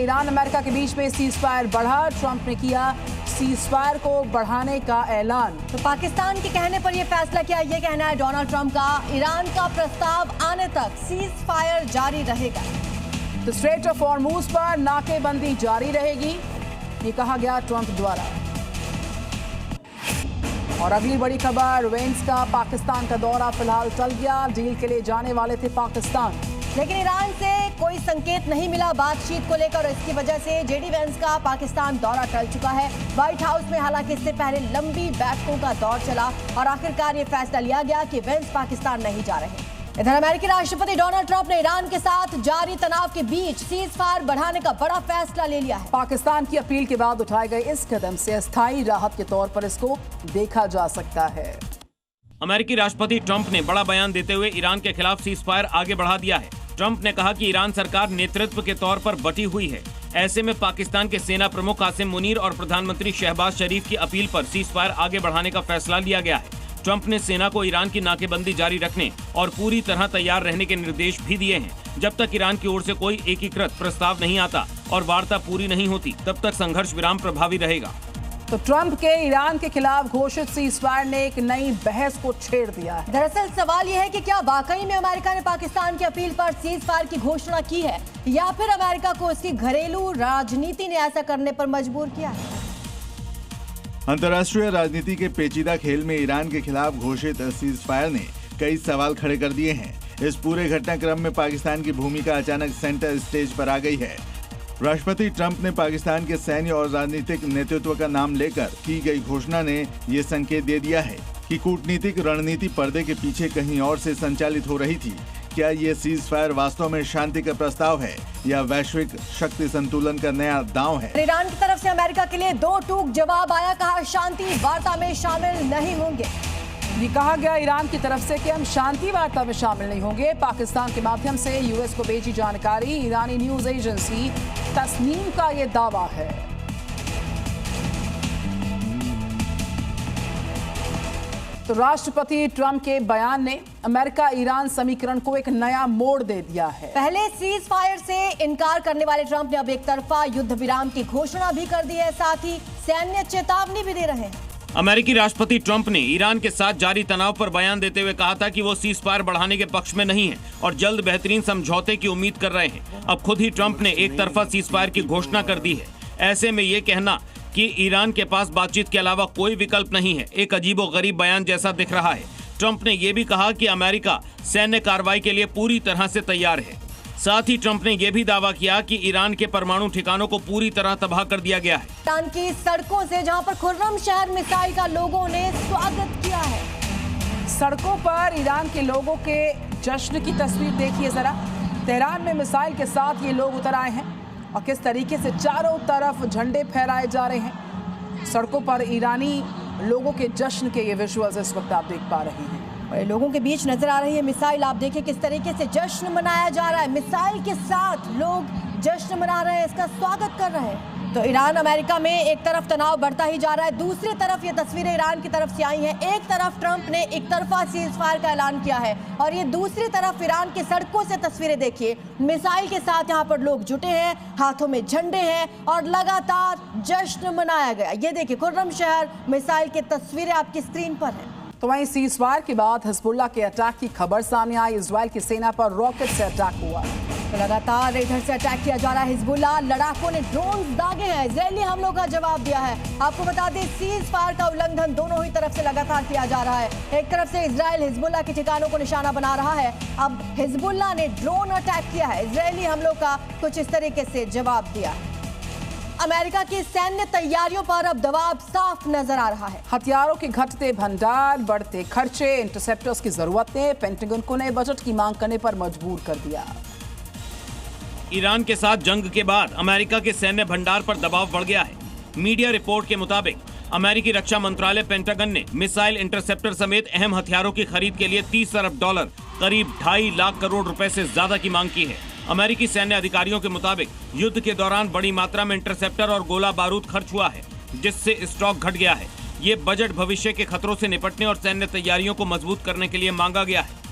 Iran America के बीच में cease fire बढ़ा। ट्रंप ने किया सीज फायर को बढ़ाने का ऐलान। तो पाकिस्तान के कहने पर यह फैसला किया, यह कहना है डोनाल्ड ट्रंप का। ईरान का प्रस्ताव आने तक सीज फायर जारी रहेगा। तो स्ट्रेट ऑफ हॉर्मुज पर नाकेबंदी जारी रहेगी, ये कहा गया ट्रंप द्वारा। और अगली बड़ी खबर, वेंस का पाकिस्तान का दौरा फिलहाल टल गया। डील के लिए जाने वाले थे पाकिस्तान, लेकिन ईरान से कोई संकेत नहीं मिला बातचीत को लेकर। इसकी वजह से जेडी वेंस का पाकिस्तान दौरा टल चुका है। व्हाइट हाउस में हालांकि इससे पहले लंबी बैठकों का दौर चला और आखिरकार ये फैसला लिया गया कि वेंस पाकिस्तान नहीं जा रहे। इधर अमेरिकी राष्ट्रपति डोनाल्ड ट्रंप ने ईरान के साथ जारी तनाव के बीच सीज फायर बढ़ाने का बड़ा फैसला ले लिया है। पाकिस्तान की अपील के बाद उठाए गए इस कदम से अस्थायी राहत के तौर पर इसको देखा जा सकता है। अमेरिकी राष्ट्रपति ट्रंप ने बड़ा बयान देते हुए ईरान के खिलाफ सीज फायर आगे बढ़ा दिया है। ट्रंप ने कहा कि ईरान सरकार नेतृत्व के तौर पर बटी हुई है। ऐसे में पाकिस्तान के सेना प्रमुख कासिम मुनीर और प्रधानमंत्री शहबाज शरीफ की अपील पर सीज फायर आगे बढ़ाने का फैसला लिया गया है। ट्रंप ने सेना को ईरान की नाकेबंदी जारी रखने और पूरी तरह तैयार रहने के निर्देश भी दिए हैं। जब तक ईरान की ओर से कोई एकीकृत प्रस्ताव नहीं आता और वार्ता पूरी नहीं होती, तब तक संघर्ष विराम प्रभावी रहेगा। तो ट्रंप के ईरान के खिलाफ घोषित सीज फायर ने एक नई बहस को छेड़ दिया है। दरअसल सवाल यह है कि क्या वाकई में अमेरिका ने पाकिस्तान की अपील पर सीज फायर की घोषणा की है या फिर अमेरिका को उसकी घरेलू राजनीति ने ऐसा करने पर मजबूर किया है। अंतर्राष्ट्रीय राजनीति के पेचीदा खेल में ईरान के खिलाफ घोषित सीज फायर ने कई सवाल खड़े कर दिए हैं। इस पूरे घटनाक्रम में पाकिस्तान की भूमिका अचानक सेंटर स्टेज पर आ गई है। राष्ट्रपति ट्रंप ने पाकिस्तान के सैन्य और राजनीतिक नेतृत्व का नाम लेकर की गई घोषणा ने ये संकेत दे दिया है कि कूटनीतिक रणनीति पर्दे के पीछे कहीं और से संचालित हो रही थी। क्या ये सीज फायर वास्तव में शांति का प्रस्ताव है या वैश्विक शक्ति संतुलन का नया दांव है? ईरान की तरफ से अमेरिका के लिए दो टूक जवाब आया, कहा शांति वार्ता में शामिल नहीं होंगे। ये कहा गया ईरान की तरफ से कि हम शांति वार्ता में शामिल नहीं होंगे। पाकिस्तान के माध्यम से यूएस को भेजी जानकारी, ईरानी न्यूज एजेंसी तस्नीम का ये दावा है। तो राष्ट्रपति ट्रंप के बयान ने अमेरिका ईरान समीकरण को एक नया मोड़ दे दिया है। पहले सीज फायर से इनकार करने वाले ट्रंप ने अब एक तरफा युद्ध विराम की घोषणा भी कर दी है, साथ ही सैन्य चेतावनी भी दे रहे हैं। अमेरिकी राष्ट्रपति ट्रंप ने ईरान के साथ जारी तनाव पर बयान देते हुए कहा था कि वो सीज फायर बढ़ाने के पक्ष में नहीं है और जल्द बेहतरीन समझौते की उम्मीद कर रहे हैं। अब खुद ही ट्रंप ने एक तरफा सीज फायर की घोषणा कर दी है। ऐसे में ये कहना कि ईरान के पास बातचीत के अलावा कोई विकल्प नहीं है, एक अजीबोगरीब बयान जैसा दिख रहा है। ट्रंप ने ये भी कहा कि अमेरिका सैन्य कार्रवाई के लिए पूरी तरह से तैयार है। साथ ही ट्रंप ने यह भी दावा किया कि ईरान के परमाणु ठिकानों को पूरी तरह तबाह कर दिया गया है। ईरान की सड़कों से जहां पर खुर्रम शहर मिसाइल का लोगों ने स्वागत किया है। सड़कों पर ईरान के लोगों के जश्न की तस्वीर देखिए जरा। तेहरान में मिसाइल के साथ ये लोग उतर आए हैं और किस तरीके से चारों तरफ झंडे फहराए जा रहे हैं। सड़कों पर ईरानी लोगों के जश्न के ये विजुअल्स इस वक्त आप देख पा रहे हैं। और लोगों के बीच नजर आ रही है मिसाइल, आप देखिए किस तरीके से जश्न मनाया जा रहा है। मिसाइल के साथ लोग जश्न मना रहे हैं, इसका स्वागत कर रहे हैं। तो ईरान अमेरिका में एक तरफ तनाव बढ़ता ही जा रहा है, दूसरी तरफ ये तस्वीरें ईरान की तरफ से आई हैं। एक तरफ ट्रंप ने एक तरफा सीज फायर का ऐलान किया है और ये दूसरी तरफ ईरान की सड़कों से तस्वीरें देखिए। मिसाइल के साथ यहाँ पर लोग जुटे हैं, हाथों में झंडे हैं और लगातार जश्न मनाया गया। ये देखिए खुर्रम शहर मिसाइल की तस्वीरें आपकी स्क्रीन पर है। तो वहीं सीज फायर के बाद हिजबुल्लाह के अटैक की खबर सामने आई। इजराइल की सेना पर रॉकेट से अटैक हुआ। तो लगातार इधर से अटैक किया जा रहा है। हिजबुल्लाह लड़ाकों ने ड्रोन दागे हैं, इजरायली हमलों का जवाब दिया है। आपको बता दें सीज फायर का उल्लंघन दोनों ही तरफ से लगातार किया जा रहा है। एक तरफ से इजराइल हिजबुल्लाह के ठिकानों को निशाना बना रहा है, अब हिजबुल्लाह ने ड्रोन अटैक किया है। इजरायली हमलों का कुछ इस तरीके से जवाब दिया है। अमेरिका की सैन्य तैयारियों पर अब दबाव साफ नजर आ रहा है। हथियारों के घटते भंडार, बढ़ते खर्चे, इंटरसेप्टर्स की जरूरत ने पेंटागन को नए बजट की मांग करने पर मजबूर कर दिया। ईरान के साथ जंग के बाद अमेरिका के सैन्य भंडार पर दबाव बढ़ गया है। मीडिया रिपोर्ट के मुताबिक अमेरिकी रक्षा मंत्रालय पेंटागन ने मिसाइल, इंटरसेप्टर समेत अहम हथियारों की खरीद के लिए $30 अरब, करीब 2.5 लाख करोड़ रुपए से ज्यादा की मांग की है। अमेरिकी सैन्य अधिकारियों के मुताबिक युद्ध के दौरान बड़ी मात्रा में इंटरसेप्टर और गोला बारूद खर्च हुआ है, जिससे स्टॉक घट गया है। ये बजट भविष्य के खतरों से निपटने और सैन्य तैयारियों को मजबूत करने के लिए मांगा गया है।